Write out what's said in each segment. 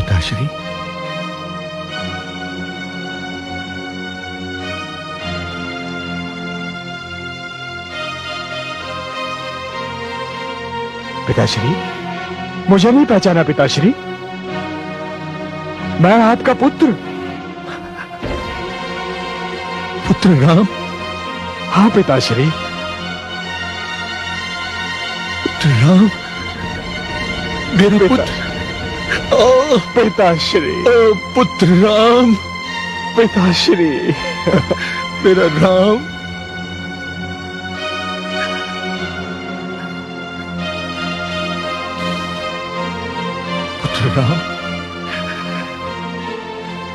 पिताश्री, पिताश्री, मुझे नहीं पहचाना पिताश्री? मैं आपका पुत्र। पुत्र राम? हाँ पिताश्री। पुत्र राम, मेरा पुत्र। पिताश्री, पुत्र राम, पिताश्री, मेरा राम। पुत्र राम,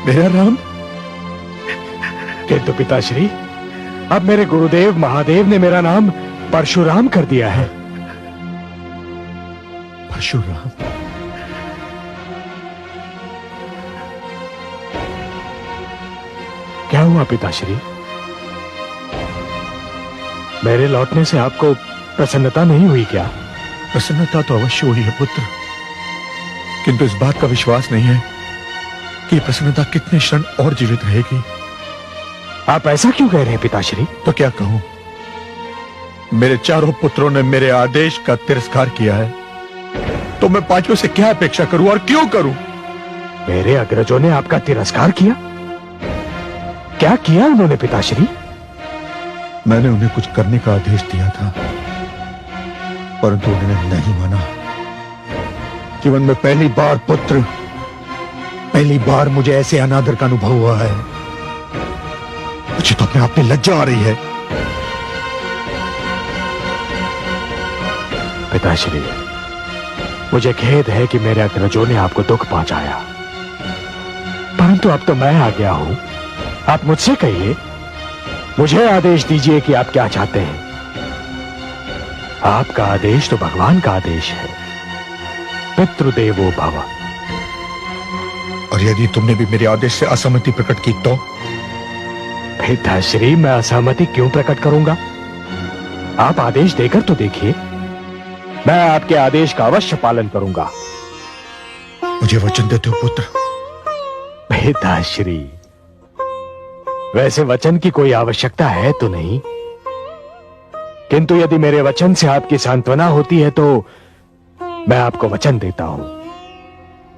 मेरा राम। किंतु पिताश्री, अब मेरे गुरुदेव महादेव ने मेरा नाम परशुराम कर दिया है। परशुराम? क्या हुआ पिताश्री? मेरे लौटने से आपको प्रसन्नता नहीं हुई क्या? प्रसन्नता तो अवश्य हुई है पुत्र, किंतु इस बात का विश्वास नहीं है कि प्रसन्नता कितने क्षण और जीवित रहेगी। आप ऐसा क्यों कह रहे हैं पिताश्री? तो क्या कहूं, मेरे चारों पुत्रों ने मेरे आदेश का तिरस्कार किया है, तो मैं पांचों से क्या अपेक्षा करूं और क्यों करूं? मेरे अग्रजों ने आपका तिरस्कार किया? क्या किया उन्होंने पिताश्री? मैंने उन्हें कुछ करने का आदेश दिया था, परंतु उन्होंने नहीं माना। जीवन में पहली बार पुत्र, पहली बार मुझे ऐसे अनादर का अनुभव हुआ है। मुझे तो अपने आप में लज्जा आ रही है। पिताश्री, मुझे खेद है कि मेरे अग्रजों ने आपको दुख पहुंचाया, परंतु अब तो मैं आ गया हूं। आप मुझसे कहिए, मुझे आदेश दीजिए कि आप क्या चाहते हैं। आपका आदेश तो भगवान का आदेश है, पितृदेवो भव। और यदि तुमने भी मेरे आदेश से असहमति प्रकट की तो? पिताश्री, मैं असहमति क्यों प्रकट करूंगा? आप आदेश देकर तो देखिए, मैं आपके आदेश का अवश्य पालन करूंगा। मुझे वचन देते हो पुत्र? पिताश्री, वैसे वचन की कोई आवश्यकता है तो नहीं, किंतु यदि मेरे वचन से आपकी सांत्वना होती है तो मैं आपको वचन देता हूं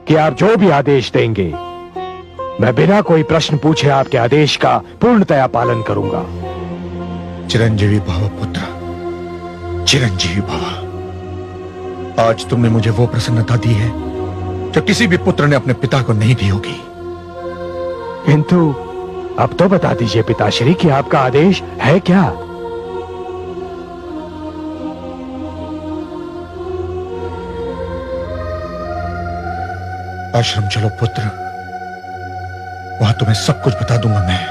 कि आप जो भी आदेश देंगे, मैं बिना कोई प्रश्न पूछे आपके आदेश का पूर्णतया पालन करूंगा। चिरंजीवी भव पुत्र, चिरंजीवी भव। आज तुमने मुझे वो प्रसन्नता दी है जो किसी भी पुत्र ने अपने पिता को नहीं दी होगी। किंतु अब तो बता दीजिए पिताश्री कि आपका आदेश है क्या? आश्रम चलो पुत्र, वहां तुम्हें सब कुछ बता दूंगा मैं।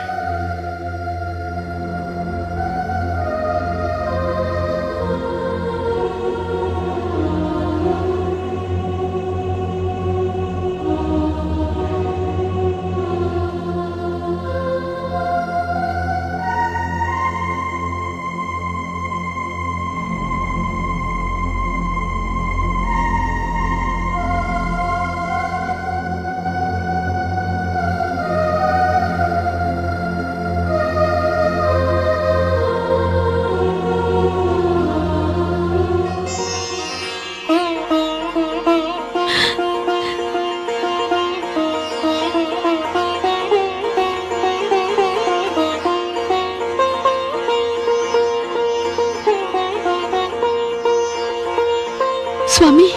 स्वामी,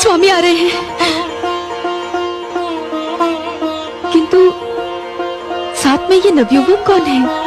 स्वामी आ रहे हैं, किंतु साथ में ये नवयुवक कौन है?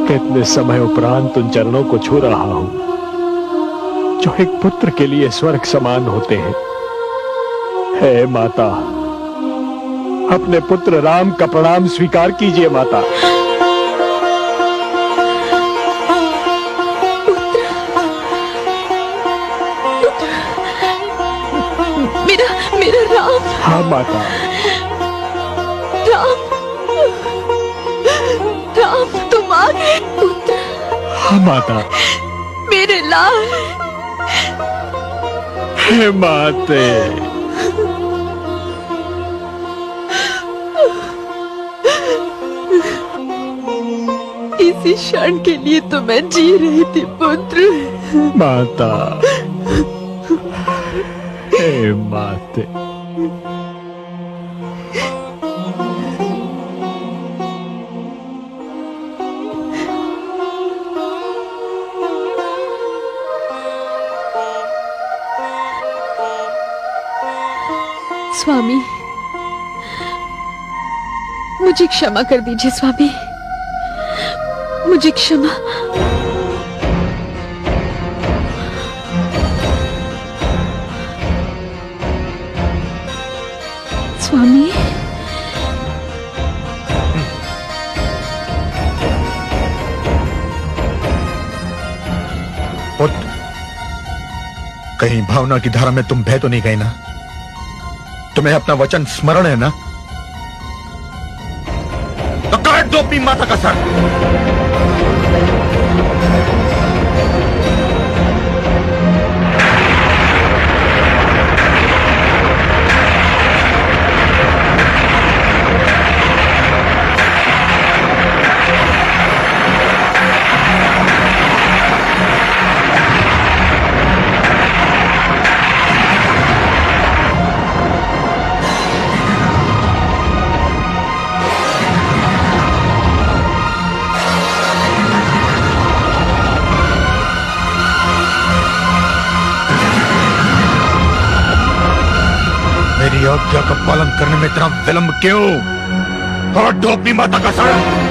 कितने समय उपरांत उन चरणों को छू रहा हूं जो एक पुत्र के लिए स्वर्ग समान होते हैं। हे माता, अपने पुत्र राम का प्रणाम स्वीकार कीजिए माता। मेरा मेरा राम। हाँ माता। राम, राम तुम आ गए पुत्र। हाँ माता। मेरे लाल। हे माते। इसी क्षण के लिए तो मैं जी रही थी पुत्र। माता। हे माते। स्वामी, मुझे क्षमा कर दीजिए स्वामी, मुझे क्षमा। स्वामी, पुत्र, कहीं भावना की धारा में तुम बह तो नहीं गए ना? तुम्हें अपना वचन स्मरण है ना? तो काट दो अपनी माता का सर। मेरी आज्ञा का पालन करने में इतना विलंब क्यों? काट दो अपनी माता का सर।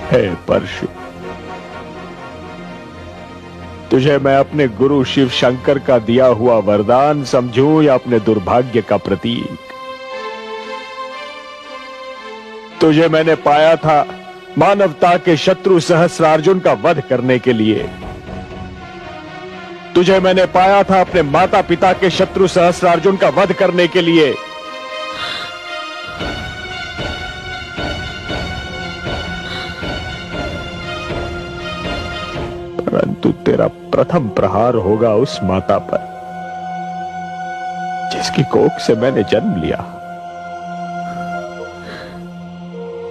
हे परशु, तुझे मैं अपने गुरु शिव शंकर का दिया हुआ वरदान समझूं या अपने दुर्भाग्य का प्रतीक? तुझे मैंने पाया था मानवता के शत्रु सहस्रार्जुन का वध करने के लिए। तुझे मैंने पाया था अपने माता पिता के शत्रु सहस्रार्जुन का वध करने के लिए। परंतु तेरा प्रथम प्रहार होगा उस माता पर जिसकी कोख से मैंने जन्म लिया,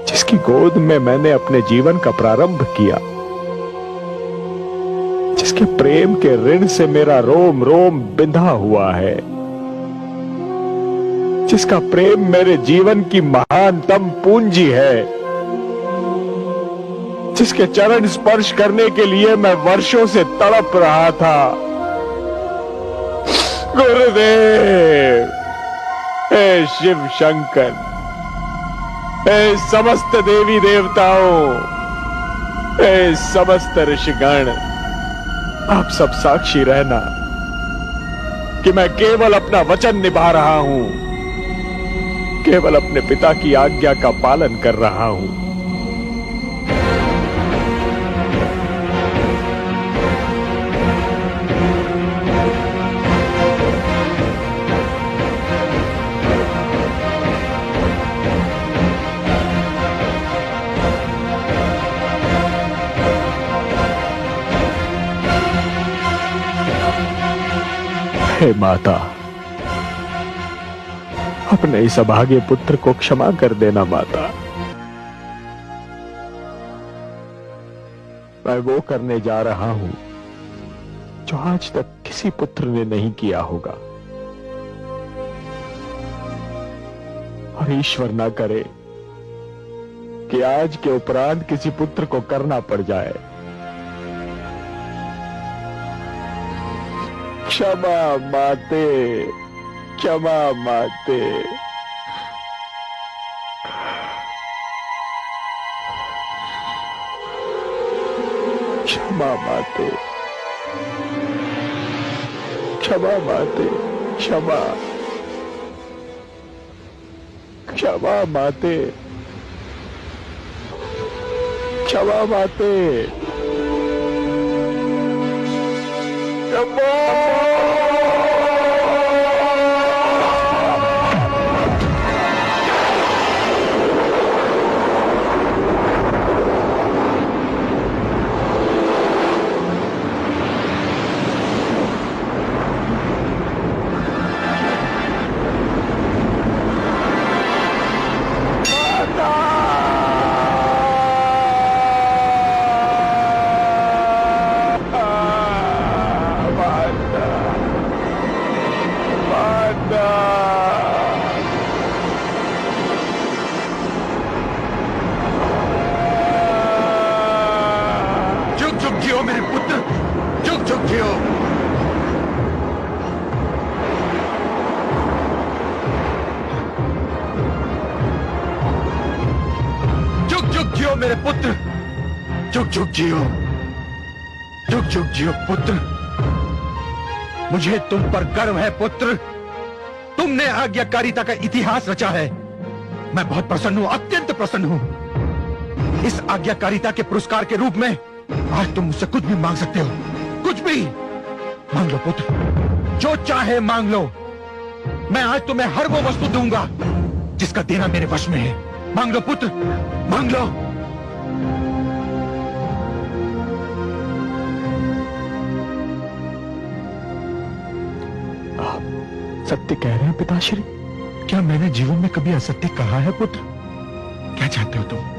जिसकी गोद में मैंने अपने जीवन का प्रारंभ किया, जिसके प्रेम के ऋण से मेरा रोम रोम बिंधा हुआ है, जिसका प्रेम मेरे जीवन की महानतम पूंजी है, जिसके चरण स्पर्श करने के लिए मैं वर्षों से तड़प रहा था। गुरुदेव, हे शिव शंकर, हे समस्त देवी देवताओं, हे समस्त ऋषिगण, आप सब साक्षी रहना कि मैं केवल अपना वचन निभा रहा हूं, केवल अपने पिता की आज्ञा का पालन कर रहा हूं। हे माता, अपने इस अभागे पुत्र को क्षमा कर देना माता। मैं वो करने जा रहा हूं जो आज तक किसी पुत्र ने नहीं किया होगा, और ईश्वर ना करे कि आज के उपरांत किसी पुत्र को करना पड़ जाए। क्षमा माते, क्षमा माते। क्षमा माते, क्षमा माते, क्षमा, क्षमा माते, क्षमा माते, क्षमा। जुग जुग जियो मेरे पुत्र, जुग जुग जियो। जुग जुग जियो मेरे पुत्र, जुग जुग जियो, जुग जुग जियो पुत्र। मुझे तुम पर गर्व है पुत्र, तुमने आज्ञाकारिता का इतिहास रचा है। मैं बहुत प्रसन्न हूं, अत्यंत प्रसन्न हूं। इस आज्ञाकारिता के पुरस्कार के रूप में आज तुम मुझसे कुछ भी मांग सकते हो, कुछ भी मांग लो पुत्र, जो चाहे मांग लो। मैं आज तुम्हें हर वो वस्तु दूंगा जिसका देना मेरे वश में है। मांग लो पुत्र, मांग लो। आप सत्य कह रहे हैं पिताश्री? क्या मैंने जीवन में कभी असत्य कहा है पुत्र? क्या चाहते हो तुम?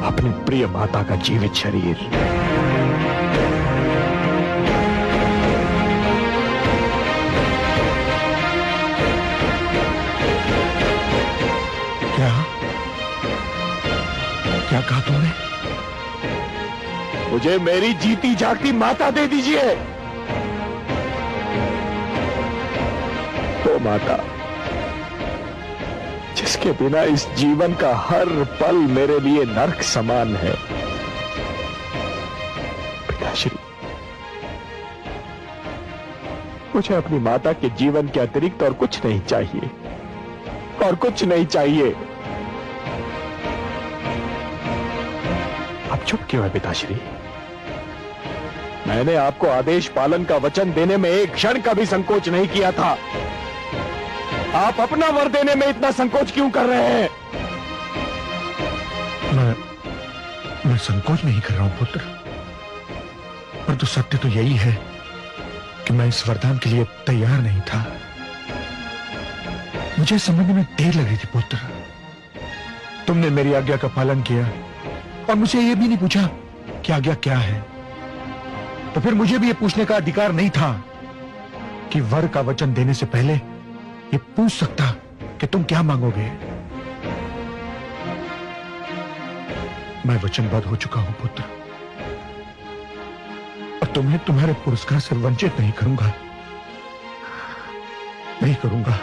अपने प्रिय माता का जीवित शरीर। क्या क्या कहा तुमने? मुझे मेरी जीती जागती माता दे दीजिए। तो माता जिसके बिना इस जीवन का हर पल मेरे लिए नर्क समान है। पिताश्री, मुझे अपनी माता के जीवन के अतिरिक्त और कुछ नहीं चाहिए, और कुछ नहीं चाहिए। अब चुप क्यों है पिताश्री? मैंने आपको आदेश पालन का वचन देने में एक क्षण का भी संकोच नहीं किया था। आप अपना वर देने में इतना संकोच क्यों कर रहे हैं? मैं संकोच नहीं कर रहा हूं पुत्र, परंतु सत्य तो यही है कि मैं इस वरदान के लिए तैयार नहीं था। मुझे समझने में देर लगी थी पुत्र। तुमने मेरी आज्ञा का पालन किया और मुझे यह भी नहीं पूछा कि आज्ञा क्या है। तो फिर मुझे भी यह पूछने का अधिकार नहीं था कि वर का वचन देने से पहले ये पूछ सकता कि तुम क्या मांगोगे। मैं वचनबद्ध हो चुका हूं पुत्र, और तुम्हें तुम्हारे पुरस्कार से वंचित नहीं करूंगा, नहीं करूंगा।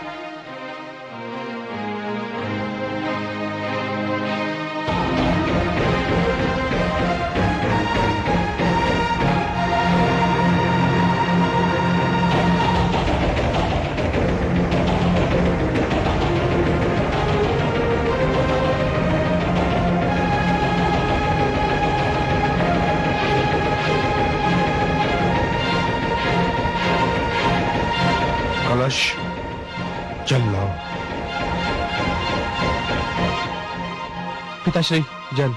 कलश जल लाओ। पिताश्री, जल।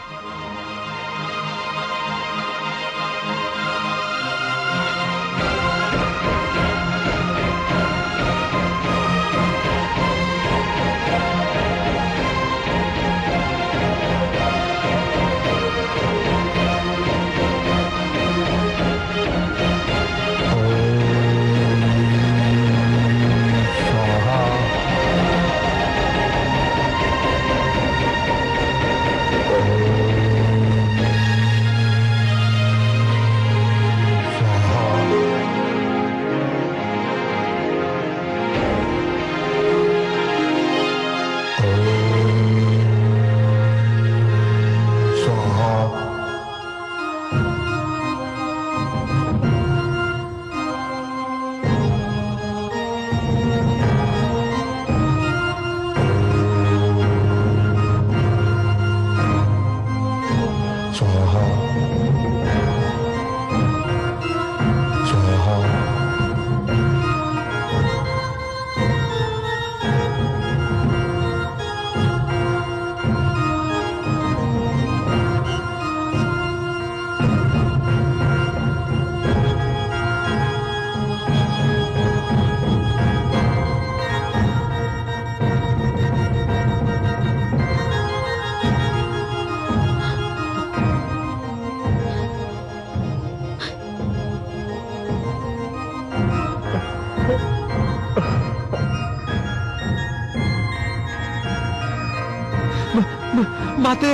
माते।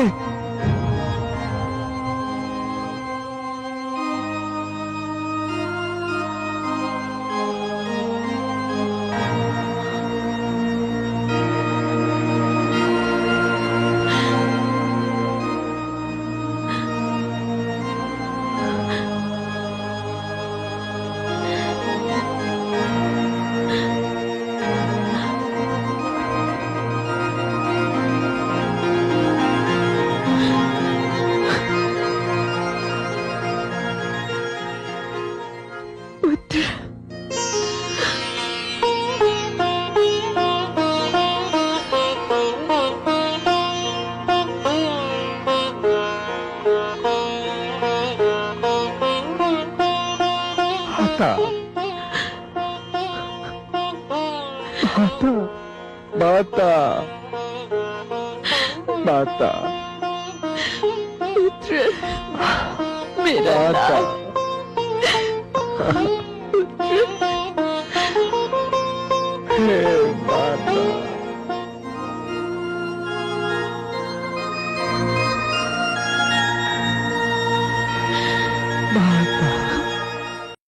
माता, माता, पुत्र, मेरा लाल हे माता।